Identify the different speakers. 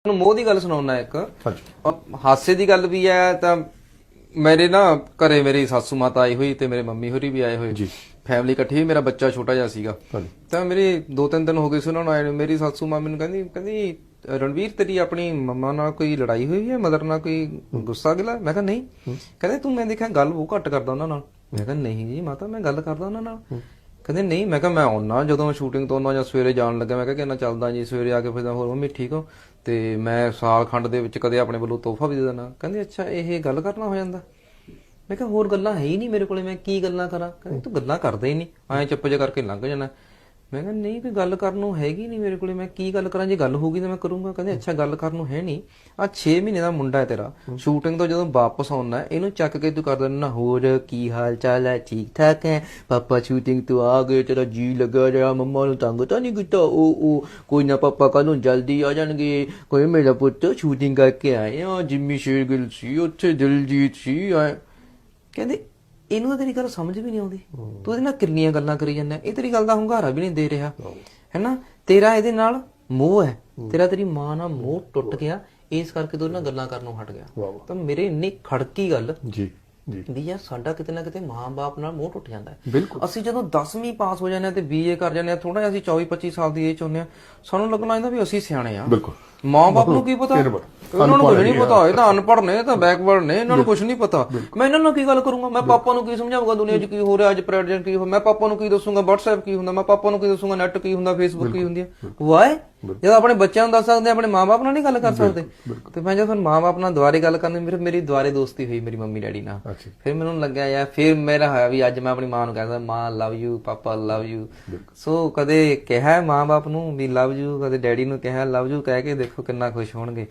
Speaker 1: ਮੋਹ ਦੀ ਗੱਲ ਸੁਣਾਉਣਾ ਇੱਕ
Speaker 2: ਹਾਂਜੀ
Speaker 1: ਹਾਸੇ ਦੀ ਗੱਲ ਵੀ ਹੈ ਤਾਂ ਮੇਰੇ ਨਾ ਘਰੇ ਮੇਰੀ ਸਾਸੂ ਮਾਤਾ ਆਈ ਹੋਈ ਤੇ ਮੇਰੇ ਮੰਮੀ ਹੋਰੀ ਵੀ ਆਏ ਹੋਏ
Speaker 2: ਜੀ
Speaker 1: ਫੈਮਿਲੀ ਇਕੱਠੀ ਹੋਈ। ਮੇਰਾ ਬੱਚਾ ਛੋਟਾ ਜਿਹਾ ਸੀਗਾ
Speaker 2: ਹਾਂਜੀ
Speaker 1: ਤਾਂ ਮੇਰੇ 2-3 ਦਿਨ ਹੋ ਗਏ ਸੀ ਉਹਨਾਂ ਨੂੰ ਆਏ ਨੂੰ। ਮੇਰੀ ਸਾਸੂ ਮਾਂ ਮੈਨੂੰ ਕਹਿੰਦੀ ਰਣਵੀਰ ਤੇਰੀ ਆਪਣੀ ਮੰਮਾ ਨਾਲ ਕੋਈ ਲੜਾਈ ਹੋਈ ਹੈ, ਮਦਰ ਨਾਲ ਕੋਈ ਗੁੱਸਾ ਗਿਲਾ? ਮੈਂ ਕਿਹਾ ਨਹੀਂ। ਕਹਿੰਦੇ ਤੂੰ ਮੈਂ ਦੇਖਿਆ ਗੱਲ ਉਹ ਘੱਟ ਕਰਦਾ ਉਹਨਾਂ ਨਾਲ। ਮੈਂ ਕਿਹਾ ਨਹੀਂ ਜੀ ਮਾਤਾ ਮੈਂ ਗੱਲ ਕਰਦਾ ਉਹਨਾਂ ਨਾਲ। ਕਹਿੰਦੇ ਨਹੀਂ। ਮੈਂ ਕਿਹਾ ਮੈਂ ਆਉਣਾ ਜਦੋਂ ਸ਼ੂਟਿੰਗ ਤੋਂ ਆਉਣਾ ਜਾਂ ਸਵੇਰੇ ਜਾਣ ਲੱਗਾ। ਮੈਂ ਕਿਹਾ ਕਿੰਨਾ ਚੱਲਦਾ ਜੀ, ਸਵੇਰੇ ਆ ਕੇ ਫਿਰ ਹੋਰ ਮੰਮੀ ਠੀਕ ਹੋ ਤੇ ਮੈਂ ਸਾਲ ਖੰਡ ਦੇ ਵਿੱਚ ਕਦੇ ਆਪਣੇ ਵੱਲੋਂ ਤੋਹਫਾ ਵੀ ਦੇ ਦੇਣਾ। ਕਹਿੰਦੇ ਅੱਛਾ ਇਹ ਗੱਲ ਕਰਨਾ ਹੋ ਜਾਂਦਾ। ਮੈਂ ਕਿਹਾ ਹੋਰ ਗੱਲਾਂ ਹੈ ਹੀ ਨਹੀਂ ਮੇਰੇ ਕੋਲੇ, ਮੈਂ ਕੀ ਗੱਲਾਂ ਕਰਾਂ? ਕਹਿੰਦੇ ਤੂੰ ਗੱਲਾਂ ਕਰਦਾ ਹੀ ਨਹੀਂ, ਐਂ ਚੁੱਪ ਜਿਹਾ ਕਰਕੇ ਲੰਘ ਜਾਣਾ। ਮੈਂ ਕਿਹਾ ਨਹੀਂ ਕੋਈ ਗੱਲ ਕਰਨ ਨੂੰ ਹੈਗੀ ਨਹੀਂ ਮੇਰੇ ਕੋਲੇ, ਮੈਂ ਕੀ ਗੱਲ ਕਰਾਂ? ਜੇ ਗੱਲ ਹੋਊਗੀ ਤਾਂ ਮੈਂ ਕਰੂੰਗਾ। ਕਹਿੰਦੇ ਅੱਛਾ ਗੱਲ ਕਰਨ ਨੂੰ ਹੈ ਨਹੀਂ। ਆ 6 ਮਹੀਨੇ ਦਾ ਮੁੰਡਾ ਹੈ ਤੇਰਾ, ਸ਼ੂਟਿੰਗ ਤੋਂ ਜਦੋਂ ਵਾਪਸ ਆਉਣਾ ਇਹਨੂੰ ਚੱਕ ਕੇ ਤੂੰ ਕਰ ਦੇਣਾ ਹੋਰ ਕੀ ਹਾਲ ਚਾਲ ਹੈ, ਠੀਕ ਠਾਕ ਹੈ ਪਾਪਾ, ਸ਼ੂਟਿੰਗ ਤੋਂ ਆ ਗਏ, ਤੇਰਾ ਜੀ ਲੱਗਾ ਰਿਹਾ, ਮੰਮਾ ਨੂੰ ਤੰਗ ਤਾਂ ਨਹੀਂ ਕੀਤਾ? ਉਹ ਕੋਈ ਨਾ ਪਾਪਾ ਕੱਲ ਨੂੰ ਜਲਦੀ ਆ ਜਾਣਗੇ, ਕੋਈ ਮੇਰਾ ਪੁੱਤ ਸ਼ੂਟਿੰਗ ਕਰਕੇ ਆਏ ਆ, ਜਿੰਮੀ ਸ਼ੇਰਗਿੱਲ ਸੀ ਉੱਥੇ, ਦਿਲਜੀਤ ਸੀ ਆਏ। ਕਹਿੰਦੇ ਇਹਨੂੰ ਤਾਂ ਤੇਰੀ ਗੱਲ ਸਮਝ ਵੀ ਨਹੀਂ ਆਉਂਦੀ, ਤੂੰ ਇਹਦੇ ਨਾਲ ਕਿੰਨੀਆਂ ਗੱਲਾਂ ਕਰੀ ਜਾਂਦਾ, ਇਹ ਤੇਰੀ ਗੱਲ ਦਾ ਹੁੰਗਾਰਾ ਵੀ ਨਹੀਂ ਦੇ ਰਿਹਾ ਹੈਨਾ। ਤੇਰਾ ਇਹਦੇ ਨਾਲ ਮੋਹ ਹੈ, ਤੇਰੀ ਮਾਂ ਨਾਲ ਮੋਹ ਟੁੱਟ ਗਿਆ, ਇਸ ਕਰਕੇ ਤੂੰ ਇਹਨਾਂ ਗੱਲਾਂ ਕਰਨੋਂ ਹਟ ਗਿਆ। ਤਾਂ ਮੇਰੇ ਇੰਨੀ ਖੜਕੀ ਗੱਲ
Speaker 2: ਜੀ ਜੀ
Speaker 1: ਵੀ ਯਾਰ ਸਾਡਾ ਕਿਤੇ ਨਾ ਕਿਤੇ ਮਾਂ-ਬਾਪ ਨਾਲ ਮੋਹ ਟੁੱਟ ਜਾਂਦਾ ਹੈ।
Speaker 2: ਬਿਲਕੁਲ।
Speaker 1: ਅਸੀਂ ਜਦੋਂ 10ਵੀਂ ਪਾਸ ਹੋ ਜਾਂਦੇ ਆ ਤੇ BA ਕਰ ਜਾਂਦੇ ਆ, ਥੋੜਾ ਜਿਹਾ ਅਸੀਂ 24-25 ਸਾਲ ਦੀ ਏਜ ਚ ਹੁੰਦੇ ਆ, ਸਾਨੂੰ ਲੱਗਣਾ ਇਹਦਾ ਵੀ ਅਸੀਂ ਸਿਆਣੇ ਆ।
Speaker 2: ਬਿਲਕੁਲ।
Speaker 1: ਮਾਂ-ਬਾਪ ਨੂੰ ਕੀ ਪਤਾ, ਇਹਨਾਂ ਨੂੰ ਕੁਝ ਨਹੀਂ ਪਤਾ, ਇਹ ਤਾਂ ਅਨਪੜ੍ਹ ਨੇ, ਇਹ ਤਾਂ ਬੈਕਵਰਡ ਨੇ, ਇਹਨਾਂ ਨੂੰ ਕੁਝ ਨਹੀਂ ਪਤਾ। ਮੈਂ ਇਹਨਾਂ ਨਾਲ ਕੀ ਗੱਲ ਕਰੂੰਗਾ? ਮੈਂ ਪਾਪਾ ਨੂੰ ਕੀ ਸਮਝਾਊਂਗਾ ਦੁਨੀਆ 'ਚ ਕੀ ਹੋ ਰਿਹਾ, ਅੱਜ ਪ੍ਰੈਜ਼ੈਂਟ ਕੀ ਹੋ, ਮੈਂ ਪਾਪਾ ਨੂੰ ਕੀ ਦੱਸੂੰਗਾ WhatsApp ਕੀ ਹੁੰਦਾ, ਮੈਂ ਪਾਪਾ ਨੂੰ ਕੀ ਦੱਸੂੰਗਾ ਨੈਟ ਕੀ ਹੁੰਦਾ, Facebook ਕੀ ਹੁੰਦੀ ਹੈ। ਵਾਏ ਜਦੋਂ ਆਪਣੇ ਬੱਚਿਆਂ ਨੂੰ ਦੱਸ ਸਕਦੇ ਆਪਣੇ ਮਾਂ-ਬਾਪ ਨਾਲ ਨਹੀਂ ਗੱਲ ਕਰ ਸਕਦੇ। ਤੇ ਮੈਂ ਜਦੋਂ ਮਾਂ-ਬਾਪ ਨਾਲ ਦੁਬਾਰੇ ਗੱਲ ਕਰਨੀ, ਮੇਰੀ ਦੁਬਾਰੇ ਦੋਸਤੀ ਹੋਈ ਮੇਰੀ ਮੰਮੀ ਡੈਡੀ ਨਾਲ। ਫਿਰ ਮੈਨੂੰ ਲੱਗਿਆ ਯਾਰ, ਫਿਰ ਮੇਰਾ ਹੋਇਆ ਵੀ ਅੱਜ ਮੈਂ ਆਪਣੀ ਮਾਂ ਨੂੰ ਕਹਿੰਦਾ ਮਾਂ love you, papa love you. ਸੋ ਕਦੇ ਕਿਹਾ ਮਾਂ-ਬਾਪ ਨੂੰ ਵੀ ਲਵ ਯੂ, ਕਦੇ ਡੈਡੀ ਨੂੰ ਕਿਹਾ ਲਵ ਯੂ, ਕਹਿ ਕੇ ਦੇਖੋ ਕਿੰਨਾ ਖੁਸ਼ ਹੋਣਗੇ।